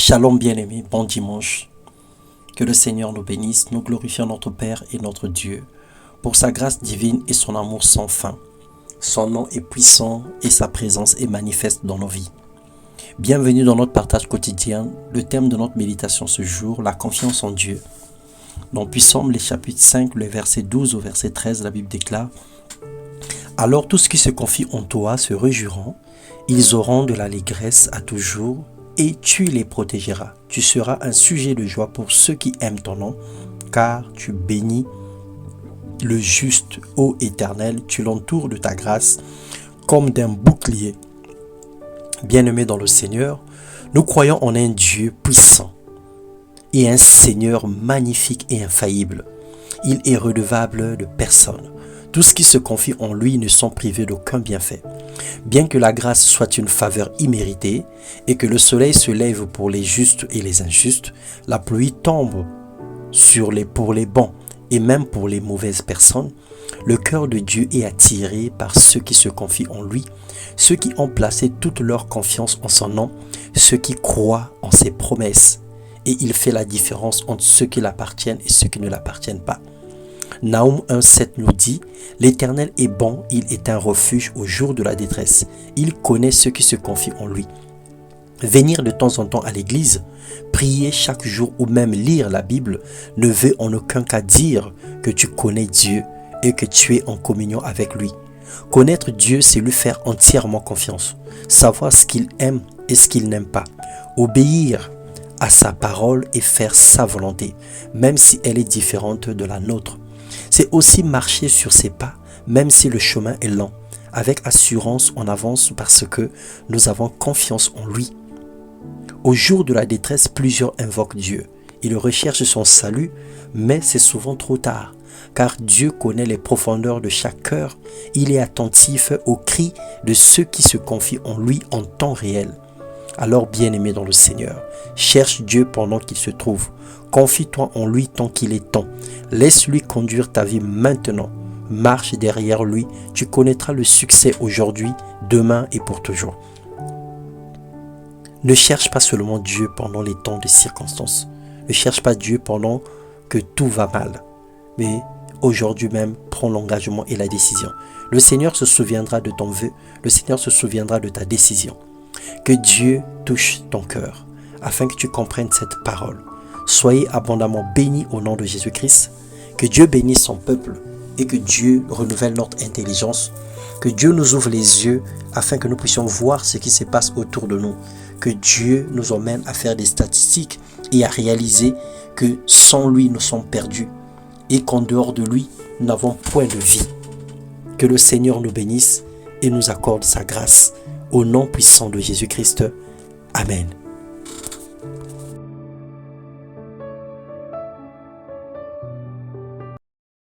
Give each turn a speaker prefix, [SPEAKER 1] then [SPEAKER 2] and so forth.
[SPEAKER 1] Shalom bien-aimés, bon dimanche. Que le Seigneur nous bénisse, nous glorifions notre Père et notre Dieu pour sa grâce divine et son amour sans fin. Son nom est puissant et sa présence est manifeste dans nos vies. Bienvenue dans notre partage quotidien. Le thème de notre méditation ce jour, la confiance en Dieu. Dans Psaume, les chapitres 5, le verset 12 au verset 13, la Bible déclare: Alors tous ceux qui se confient en toi se réjouiront, ils auront de l'allégresse à toujours, et tu les protégeras. Tu seras un sujet de joie pour ceux qui aiment ton nom, car tu bénis le juste, ô Éternel, tu l'entoures de ta grâce comme d'un bouclier. Bien-aimés dans le Seigneur, nous croyons en un Dieu puissant et un Seigneur magnifique et infaillible. Il est redevable de personne. Tous ceux qui se confient en lui ne sont privés d'aucun bienfait. Bien que la grâce soit une faveur imméritée et que le soleil se lève pour les justes et les injustes, la pluie tombe pour les bons et même pour les mauvaises personnes, le cœur de Dieu est attiré par ceux qui se confient en lui, ceux qui ont placé toute leur confiance en son nom, ceux qui croient en ses promesses. Et il fait la différence entre ceux qui l'appartiennent et ceux qui ne l'appartiennent pas. Naoum 1,7 nous dit: L'Éternel est bon, il est un refuge au jour de la détresse. Il connaît ceux qui se confient en lui. Venir de temps en temps à l'église, prier chaque jour ou même lire la Bible ne veut en aucun cas dire que tu connais Dieu et que tu es en communion avec lui. Connaître Dieu, c'est lui faire entièrement confiance, savoir ce qu'il aime et ce qu'il n'aime pas, obéir à sa parole et faire sa volonté, même si elle est différente de la nôtre. C'est aussi marcher sur ses pas, même si le chemin est lent. Avec assurance, on avance parce que nous avons confiance en lui. Au jour de la détresse, plusieurs invoquent Dieu. Ils recherchent son salut, mais c'est souvent trop tard, car Dieu connaît les profondeurs de chaque cœur. Il est attentif aux cris de ceux qui se confient en lui en temps réel. Alors, bien-aimé dans le Seigneur, cherche Dieu pendant qu'il se trouve. Confie-toi en lui tant qu'il est temps. Laisse-lui conduire ta vie maintenant. Marche derrière lui. Tu connaîtras le succès aujourd'hui, demain et pour toujours. Ne cherche pas seulement Dieu pendant les temps de circonstances. Ne cherche pas Dieu pendant que tout va mal. Mais aujourd'hui même, prends l'engagement et la décision. Le Seigneur se souviendra de ton vœu. Le Seigneur se souviendra de ta décision. Que Dieu touche ton cœur afin que tu comprennes cette parole. Soyez abondamment bénis au nom de Jésus-Christ. Que Dieu bénisse son peuple et que Dieu renouvelle notre intelligence. Que Dieu nous ouvre les yeux afin que nous puissions voir ce qui se passe autour de nous. Que Dieu nous emmène à faire des statistiques et à réaliser que sans lui nous sommes perdus et qu'en dehors de lui nous n'avons point de vie. Que le Seigneur nous bénisse et nous accorde sa grâce. Au nom puissant de Jésus-Christ. Amen.